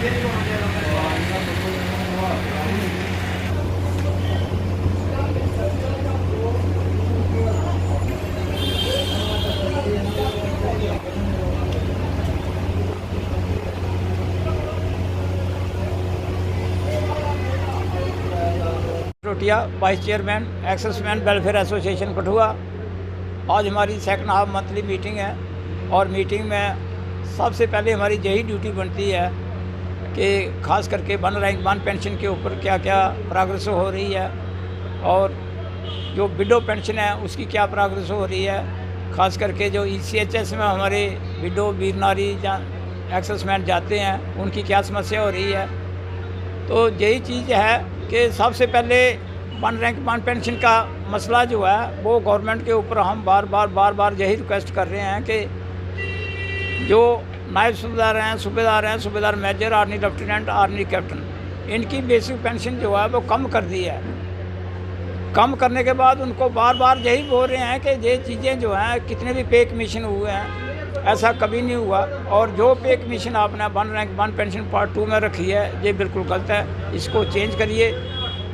रोटिया, vice chairman ex servicemen welfare association Kathua. आज हमारी सेकंड हाफ मंथली मीटिंग है और मीटिंग में सबसे पहले हमारी यही ड्यूटी बनती है कि खास करके वन रैंक वन पेंशन के ऊपर क्या क्या प्रोग्रेस हो रही है और जो विडो पेंशन है उसकी क्या प्रोग्रेस हो रही है। खास करके जो ECHS में हमारे विडो वीर नारी एक्सेसमैन जाते हैं उनकी क्या समस्या हो रही है। तो यही चीज़ है कि सबसे पहले वन रैंक वन पेंशन का मसला जो है वो गवर्नमेंट के ऊपर हम बार बार यही रिक्वेस्ट कर रहे हैं कि जो नायब सूबेदार major, army lieutenant, army captain, इनकी बेसिक पेंशन जो है वो कम कर दी है। कम करने के बाद उनको बार यही बोल रहे हैं कि ये चीज़ें जो हैं कितने भी पे कमीशन हुए हैं ऐसा कभी नहीं हुआ और जो पे कमीशन आपने one rank one pension part 2 में रखी है ये बिल्कुल गलत है, इसको चेंज करिए।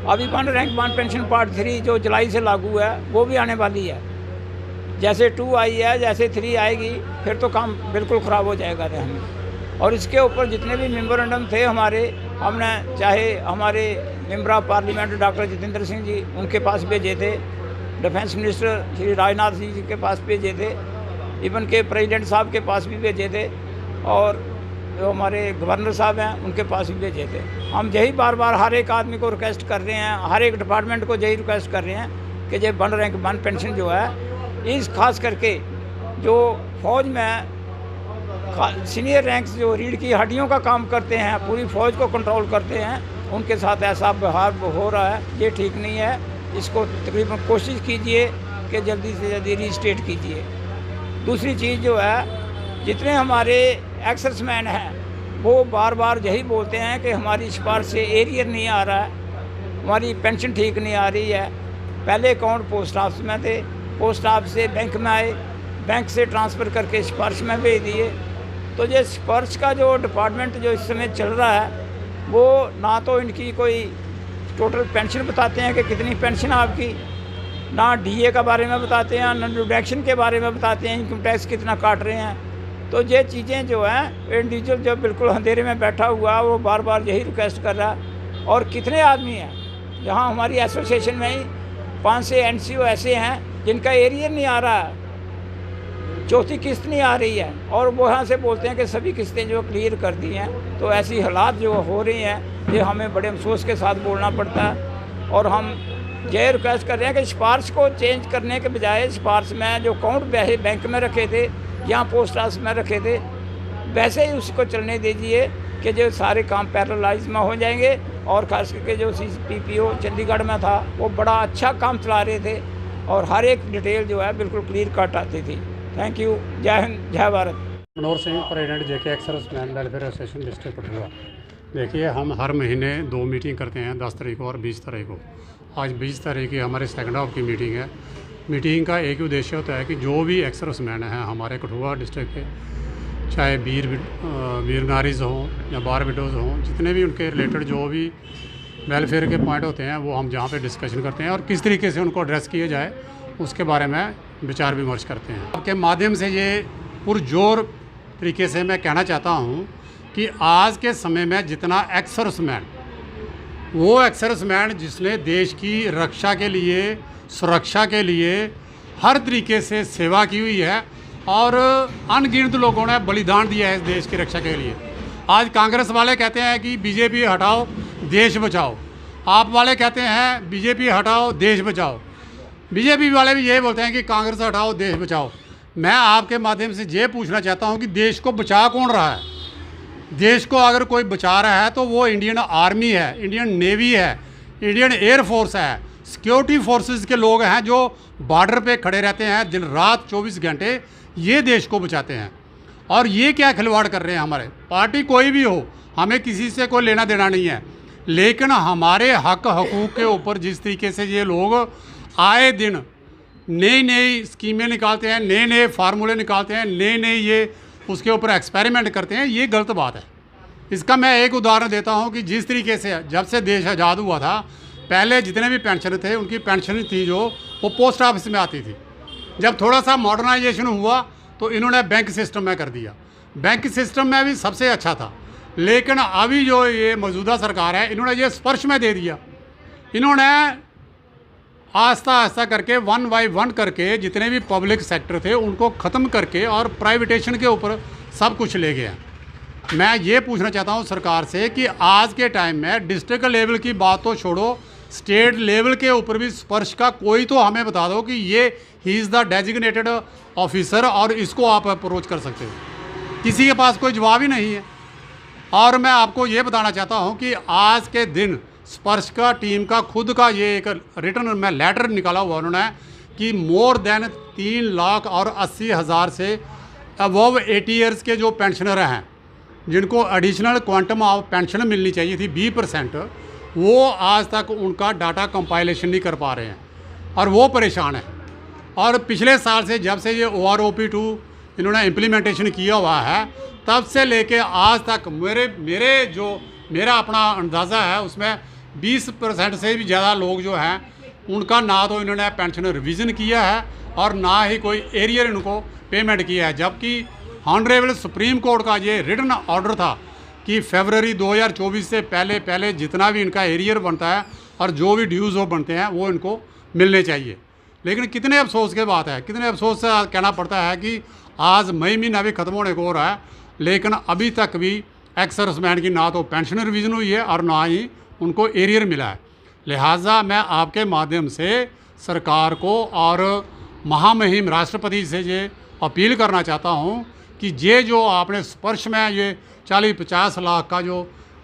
अभी one rank one pension part 3 जो जुलाई से लागू है वो भी आने वाली है। जैसे 2 आई है जैसे 3 आएगी फिर तो काम बिल्कुल ख़राब हो जाएगा हमें। और इसके ऊपर जितने भी मेमोरेंडम थे हमारे, हमने चाहे हमारे member of parliament doctor Jitendra Singh ji उनके पास भेजे थे, डिफेंस मिनिस्टर श्री राजनाथ सिंह जी के पास भेजे थे, इवन के प्रेसिडेंट साहब के पास भी भेजे थे और जो हमारे गवर्नर साहब हैं उनके पास भी भेजे थे। हम यही बार हर एक आदमी को रिक्वेस्ट कर रहे हैं, हर एक डिपार्टमेंट को यही रिक्वेस्ट कर रहे हैं कि ये वन रैंक वन पेंशन जो है इस खास करके जो फौज में सीनियर रैंक्स जो रीढ़ की हड्डियों का काम करते हैं, पूरी फौज को कंट्रोल करते हैं, उनके साथ ऐसा व्यवहार हो रहा है, ये ठीक नहीं है। इसको तकरीबन कोशिश कीजिए कि जल्दी से जल्दी रीस्टेट कीजिए। दूसरी चीज़ जो है जितने हमारे एक्सेसमैन हैं वो बार यही बोलते हैं कि हमारी सिफारिश से एरियर नहीं आ रहा है, हमारी पेंशन ठीक नहीं आ रही है। पहले अकाउंट पोस्ट ऑफिस में थे, पोस्ट ऑफिस से बैंक में आए, बैंक से ट्रांसफ़र करके सिफारिश में भेज दिए। तो ये सिफारिश का जो डिपार्टमेंट जो इस समय चल रहा है वो ना तो इनकी कोई टोटल पेंशन बताते हैं कि कितनी पेंशन आपकी, ना DA का बारे में बताते हैं, ना डिडक्शन के बारे में बताते हैं, इनकम टैक्स कितना काट रहे हैं। तो ये चीज़ें जो हैं इंडिविजुअल जो बिल्कुल अंधेरे में बैठा हुआ वो बार यही रिक्वेस्ट कर रहा है। और कितने आदमी हैं जहाँ हमारी एसोसिएशन में ही 5 से NCO ऐसे हैं जिनका एरियर नहीं आ रहा है, चौथी किस्त नहीं आ रही है और वो यहाँ से बोलते हैं कि सभी किस्तें जो क्लियर कर दी हैं। तो ऐसी हालात जो हो रही हैं ये हमें बड़े अफसोस के साथ बोलना पड़ता है और हम ये रिक्वेस्ट कर रहे हैं कि सिफारिश को चेंज करने के बजाय सिफारिश में जो अकाउंट पैसे बैंक में रखे थे या पोस्ट ऑफिस में रखे थे वैसे ही उसको चलने दीजिए कि जो सारे काम पैरेललाइज में हो जाएंगे। और खास करके जो CPPO चंडीगढ़ में था वो बड़ा अच्छा काम चला रहे थे और हर एक डिटेल जो है बिल्कुल क्लियर कट आती थी। Thank you. जय हिंद, जय Bharat. Manohar Singh, president JK ex servicemen welfare association district Kathua. देखिए, हम हर महीने 2 मीटिंग करते हैं, 10 तारीख को और 20 तारीख को। आज 20 तारीख की हमारे सेकंड हाफ की मीटिंग है। मीटिंग का एक ही उद्देश्य होता है कि जो भी एक्सेसमैन हैं हमारे कठुआ डिस्ट्रिक्ट के, चाहे वीर नारीज़ हों या बार विडोज़ हों, जितने भी उनके रिलेटेड जो भी वेलफेयर के पॉइंट होते हैं वो हम जहाँ पे डिस्कशन करते हैं और किस तरीके से उनको एड्रेस किया जाए उसके बारे में विचार विमर्श करते हैं। आपके माध्यम से ये पुरजोर तरीके से मैं कहना चाहता हूँ कि आज के समय में जितना एक्सेसमैन, वो एक्सेसमैन जिसने देश की रक्षा के लिए, सुरक्षा के लिए हर तरीके से सेवा की हुई है और अनगिनत लोगों ने बलिदान दिया है इस देश की रक्षा के लिए। आज कांग्रेस वाले कहते हैं कि BJP हटाओ देश बचाओ, आप वाले कहते हैं BJP हटाओ देश बचाओ, BJP वाले भी यही बोलते हैं कि कांग्रेस हटाओ देश बचाओ। मैं आपके माध्यम से ये पूछना चाहता हूँ कि देश को बचा कौन रहा है? देश को अगर कोई बचा रहा है तो वो इंडियन आर्मी है, इंडियन नेवी है, इंडियन एयर फोर्स है, सिक्योरिटी फोर्सेस के लोग हैं जो बॉर्डर पे खड़े रहते हैं दिन रात 24 घंटे, ये देश को बचाते हैं। और ये क्या खिलवाड़ कर रहे हैं? हमारे पार्टी कोई भी हो, हमें किसी से कोई लेना देना नहीं है, लेकिन हमारे हक हकूक़ के ऊपर जिस तरीके से ये लोग आए दिन नई नई स्कीमें निकालते हैं, नए नए फार्मूले निकालते हैं, नए नए ये उसके ऊपर एक्सपेरिमेंट करते हैं, ये गलत बात है। इसका मैं एक उदाहरण देता हूँ कि जिस तरीके से जब से देश आज़ाद हुआ था, पहले जितने भी पेंशन थे उनकी पेंशन थी जो वो पोस्ट ऑफिस में आती थी। जब थोड़ा सा मॉडर्नाइजेशन हुआ तो इन्होंने बैंक सिस्टम में कर दिया। बैंक सिस्टम में भी सबसे अच्छा था, लेकिन अभी जो ये मौजूदा सरकार है इन्होंने ये स्पर्श में दे दिया। इन्होंने आस्ता आस्ता करके 1 बाय 1 करके जितने भी पब्लिक सेक्टर थे उनको ख़त्म करके और प्राइवेटेशन के ऊपर सब कुछ ले गया। मैं ये पूछना चाहता हूँ सरकार से कि आज के टाइम में डिस्ट्रिक्ट लेवल की बात तो छोड़ो, स्टेट लेवल के ऊपर भी स्पर्श का कोई तो हमें बता दो कि ये he is the designated officer और इसको आप अप्रोच कर सकते हो। किसी के पास कोई जवाब ही नहीं है। और मैं आपको ये बताना चाहता हूँ कि आज के दिन स्पर्श का टीम का खुद का ये एक रिटर्न में लेटर निकाला हुआ उन्होंने कि मोर देन 3,80,000 से अबव 80 ईयर्स के जो पेंशनर हैं जिनको एडिशनल क्वांटम ऑफ पेंशन मिलनी चाहिए थी 20%, वो आज तक उनका डाटा कंपाइलेशन नहीं कर पा रहे हैं और वो परेशान है। और पिछले साल से जब से ये OROP2 इन्होंने इम्प्लीमेंटेशन किया हुआ है तब से लेके आज तक मेरा अपना अंदाज़ा है उसमें 20% से भी ज़्यादा लोग जो हैं उनका ना तो इन्होंने पेंशन रिवीजन किया है और ना ही कोई एरियर इनको पेमेंट किया है। जबकि ऑनरेबल सुप्रीम कोर्ट का ये रिटन ऑर्डर था कि फरवरी 2024 से पहले जितना भी इनका एरियर बनता है और जो भी ड्यूज़ वो बनते हैं वो इनको मिलने चाहिए। लेकिन कितने अफसोस की बात है, कितने अफसोस से कहना पड़ता है कि आज मई महीना भी ख़त्म होने को हो रहा है, लेकिन अभी तक भी एक्स सर्विसमैन की ना तो पेंशन रिवीजन हुई है और ना ही उनको एरियर मिला है। लिहाजा मैं आपके माध्यम से सरकार को और महामहिम राष्ट्रपति से ये अपील करना चाहता हूँ कि ये जो आपने स्पर्श में ये 40-50 लाख का जो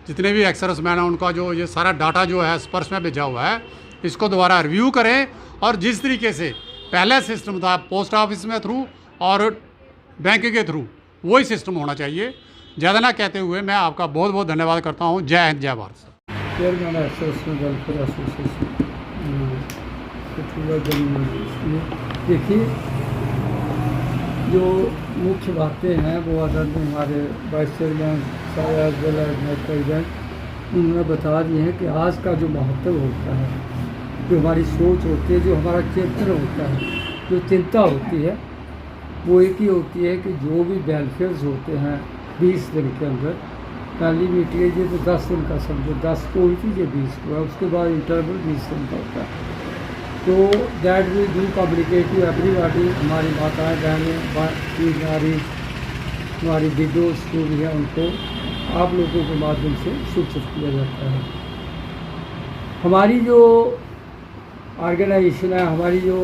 जितने भी एक्स सर्विसमैन हैं उनका जो ये सारा डाटा जो है स्पर्श में भेजा हुआ है इसको दोबारा रिव्यू करें और जिस तरीके से पहले सिस्टम था पोस्ट ऑफिस में थ्रू और बैंक के थ्रू वही सिस्टम होना चाहिए। ज़्यादा ना कहते हुए मैं आपका बहुत बहुत धन्यवाद करता हूँ। जय हिंद, जय Bharat. Chairman association welfare association Kathua Jammu. देखिए, जो मुख्य बातें हैं वो आदरणीय हमारे वाइस चेयरमैन साहब प्रेसिडेंट उन्होंने बता दी है कि आज का जो महत्व होता है, जो हमारी सोच होती है, जो हमारा चिंतन होता है, जो चिंता होती है वो एक ही होती है कि जो भी वेलफेयर्स होते हैं 20 दिन के अंदर, पहली मीटिंग है ये तो 10 दिन का समझो, 10 को हुई थी, ये 20 को है, उसके बाद इंटरवल 20 दिन का होता है। तो that we do communicative everybody, हमारी माताएं बहनें हमारी विडोज जो भी है उनको आप लोगों के माध्यम से सूचित किया जाता है। हमारी जो ऑर्गेनाइजेशन है, हमारी जो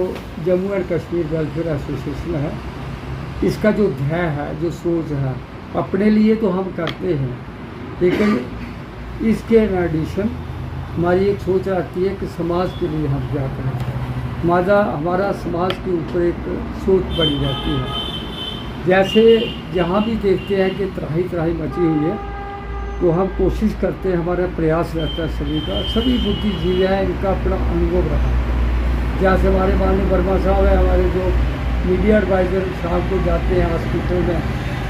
Jammu and Kashmir welfare association है, इसका जो ध्येय है, जो सोच है, अपने लिए तो हम करते हैं, लेकिन इसके एडिशन हमारी एक सोच आती है कि समाज के लिए हम क्या करें। हमारा समाज के ऊपर एक सोच बनी जाती है। जैसे जहाँ भी देखते हैं कि त्राही मची हुई है तो हम कोशिश करते हैं, हमारा प्रयास रहता है सभी बुद्धिजीवी हैं, इनका अपना अनुभव रहा। जैसे हमारे माननीय वर्मा साहब है, हमारे जो मीडिया एडवाइज़र शाम को जाते हैं हॉस्पिटल में,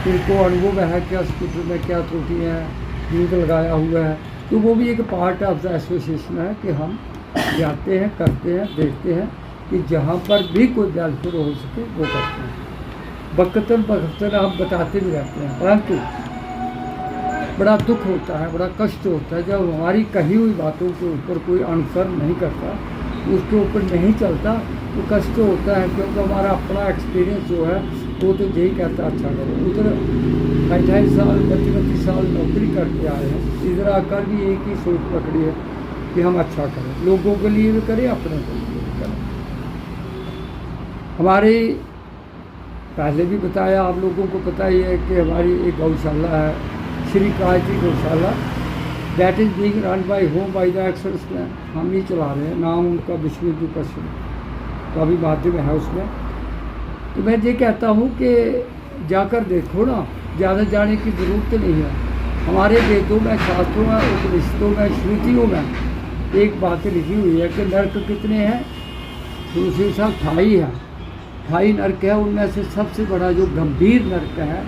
इनको अनुभव है कि हॉस्पिटल में क्या त्रुटियाँ हैं, दूध लगाया हुआ है, तो वो भी एक पार्ट ऑफ द एसोसिएशन है कि हम जाते हैं, करते हैं, देखते हैं कि जहाँ पर भी कोई वेलफेयर हो सके वो करते हैं। बकतन हम बताते भी रहते हैं, परंतु बड़ा दुख होता है, बड़ा कष्ट होता है जब हमारी कही हुई बातों के ऊपर कोई अनुसरण नहीं करता, उसके ऊपर नहीं चलता, तो कष्ट होता है। क्योंकि हमारा अपना एक्सपीरियंस जो है वो तो यही कहता अच्छा करो। उधर 28 साल 25 साल नौकरी करके आए हैं, इधर आकर भी एक ही सोच पकड़ी है कि हम अच्छा करें, लोगों के लिए भी करें, अपने के लिए भी करें। हमारी पहले भी बताया, आप लोगों को पता ही है कि हमारी एक गौशाला है, श्री कायती Gaushala, that is being run by home by the एक्सर्स में हम ही चला रहे हैं। नाम उनका विश्वविद्यालय कश्मीर का भी माध्यम है उसमें। तो मैं ये कहता हूँ कि जाकर देखो ना, ज़्यादा जाने की ज़रूरत नहीं है। हमारे वेदों में, शास्त्रों में, उपनिषदों में, श्रुतियों में एक बात लिखी हुई है कि नर्क कितने हैं, दूसरे साथ 28 नर्क है। उनमें से सबसे बड़ा जो गंभीर नर्क है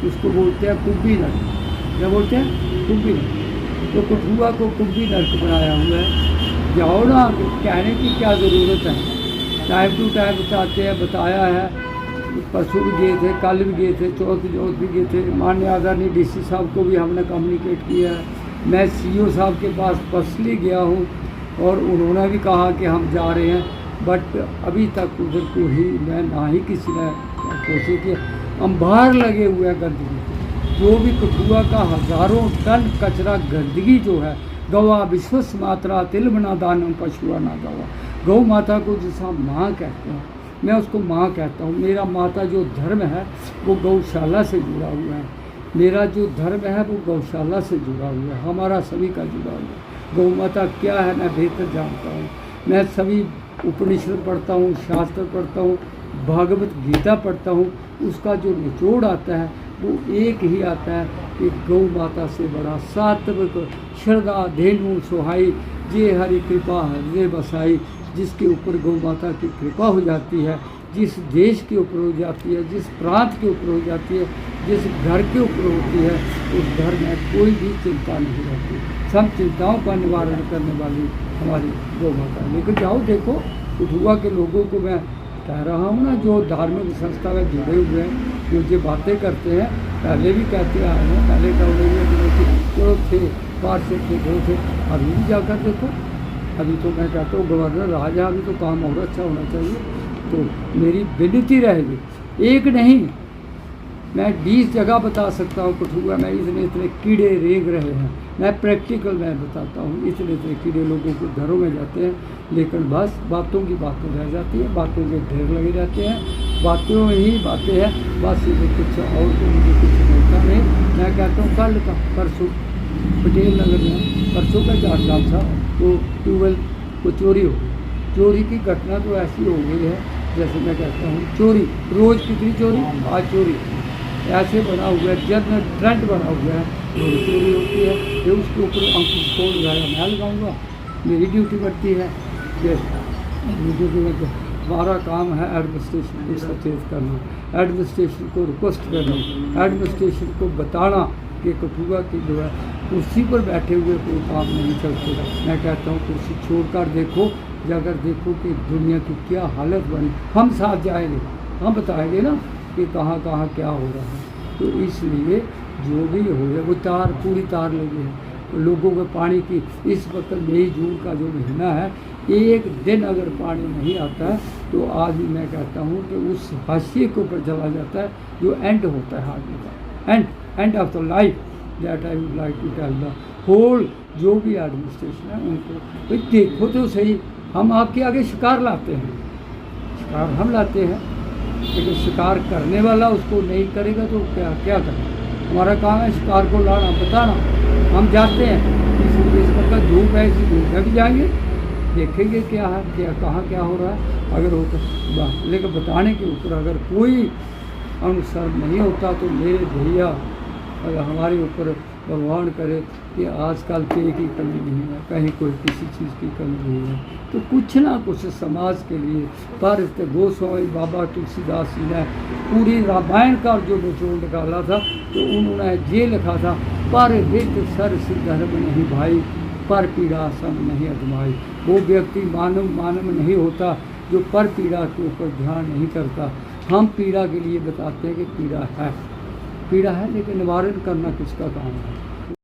उसको बोलते हैं कुंभी नर्क। क्या बोलते हैं, कुंभी नर्क। तो कठुआ को कुंभी नर्क बनाया हुआ है। जाओ ना, कहने की क्या ज़रूरत है, टाइम टू टाइम बताते हैं, बताया है। परसों भी गए थे, कल भी गए थे, चौथ भी गए थे। माननीय आदरणीय डीसी साहब को भी हमने कम्युनिकेट किया है। मैं सीईओ साहब के पास पर्सनली गया हूँ और उन्होंने भी कहा कि हम जा रहे हैं, बट अभी तक उधर को ही मैं ना ही किसी ने कोशिश की। अंबार लगे हुए हैं गंदगी, जो भी कठुआ का हज़ारों टन कचरा गंदगी जो है, गवा विश्वस मात्रा तिल बना दानम पशुआ ना गवा। गौ माता को जिसे हम माँ कहते हैं, मैं उसको माँ कहता हूँ। मेरा माता जो धर्म है वो गौशाला से जुड़ा हुआ है। मेरा जो धर्म है वो गौशाला से जुड़ा हुआ है, हमारा सभी का जुड़ा हुआ है। गौ माता क्या है मैं बेहतर जानता हूँ। मैं सभी उपनिषद पढ़ता हूँ, शास्त्र पढ़ता हूँ, भागवत गीता पढ़ता हूँ। उसका जो निचोड़ आता है वो एक ही आता है कि गौ माता से बड़ा सात्विक श्रद्धा धेनु सुहाई जे हरि कृपा हृदय बसाई। जिसके ऊपर गौ माता की कृपा हो जाती है, जिस देश के ऊपर हो जाती है, जिस प्रांत के ऊपर हो जाती है, जिस घर के ऊपर होती है, उस घर में कोई भी चिंता नहीं रहती। सब चिंताओं का निवारण करने वाली हमारी गौ माता। लेकिन जाओ देखो, कठुआ के लोगों को मैं कह रहा हूँ ना, जो धार्मिक संस्था में जुड़े हुए हैं, जो ये बातें करते हैं, पहले भी कहते आए हैं, पहले का जो थे पार्षद थे, वो थे, अभी भी जाकर देखो। अभी तो मैं कहता हूँ गवर्नर राजा, अभी तो काम और अच्छा होना चाहिए। तो मेरी विनती रहेगी, एक नहीं मैं 20 जगह बता सकता हूँ कठुआ में इतने इतने कीड़े रेंग रहे हैं। मैं प्रैक्टिकल मैं बताता हूँ, इतने इतने कीड़े लोगों के घरों में जाते हैं, लेकिन बस बातों की बातें रह जाती हैं, बातों के ढेर लगे रहते हैं, बातों में ही बातें हैं, बस इसे कुछ और तो मुझे कुछ मिलता नहीं। मैं कहता हूँ कल का परसों पटेल नगर में परसों का चार था, तो ट्यूबवेल को चोरी हो गई। चोरी की घटना तो ऐसी हो गई है, जैसे मैं कहता हूँ चोरी रोज़ कितनी चोरी, आज चोरी ऐसे बना हुआ है, जनरल ट्रेंड बना हुआ है, रोज़ चोरी होती है। ये उसके ऊपर अंकुश कौन लगाया, मैं लगाऊँगा, मेरी ड्यूटी बढ़ती है। हमारा काम है एडमिनिस्ट्रेशन को सचेत करना, एडमिनिस्ट्रेशन को रिक्वेस्ट करना, एडमिनिस्ट्रेशन को बताना कि कठुआ की जो है कुर्सी पर बैठे हुए कोई काम नहीं चलते। मैं कहता हूँ कुर्सी छोड़कर देखो, अगर देखो कि दुनिया की क्या हालत बनी, हम साथ जाएंगे, हम बताएंगे ना कि कहाँ कहाँ क्या हो रहा है। तो इसलिए जो भी हो गया, वो तार पूरी तार लगी है तो लोगों को पानी की। इस वक्त मई जून का जो महीना है, एक दिन अगर पानी नहीं आता है तो आज भी मैं कहता हूँ कि उस हाशिए के ऊपर चला जाता है जो एंड होता है आदमी का, end of the life. That I would like to tell the whole जो भी एडमिनिस्ट्रेशन है उनको, भाई देखो तो सही, हम आपके आगे शिकार लाते हैं, शिकार हम लाते हैं, लेकिन शिकार करने वाला उसको नहीं करेगा तो क्या क्या करें। हमारा काम है शिकार को लाना, बताना, हम जाते हैं। इसलिए इस वक्त धूप है, इसी धूप में भी जाएंगे, देखेंगे क्या है, क्या कहाँ क्या हो रहा है। अगर होता लेकिन बताने के ऊपर अगर कोई अनुसरण नहीं होता तो मेरे भैया अगर हमारे ऊपर भगवान करे कि आजकल पेय की कमी नहीं है, कहीं कोई किसी चीज़ की कमी नहीं है, तो कुछ ना कुछ समाज के लिए। पर गोस्वामी बाबा तुलसीदास जी ने पूरी रामायण का जो निचोड़ निकाला था, तो उन्होंने ये लिखा था, पर हित सर धर्म नहीं भाई, पर पीड़ा सम नहीं अजमाई। वो व्यक्ति मानव नहीं होता जो पर पीड़ा के ऊपर ध्यान नहीं करता। हम पीड़ा के लिए बताते हैं कि पीड़ा है, लेकिन निवारण करना किसका काम है।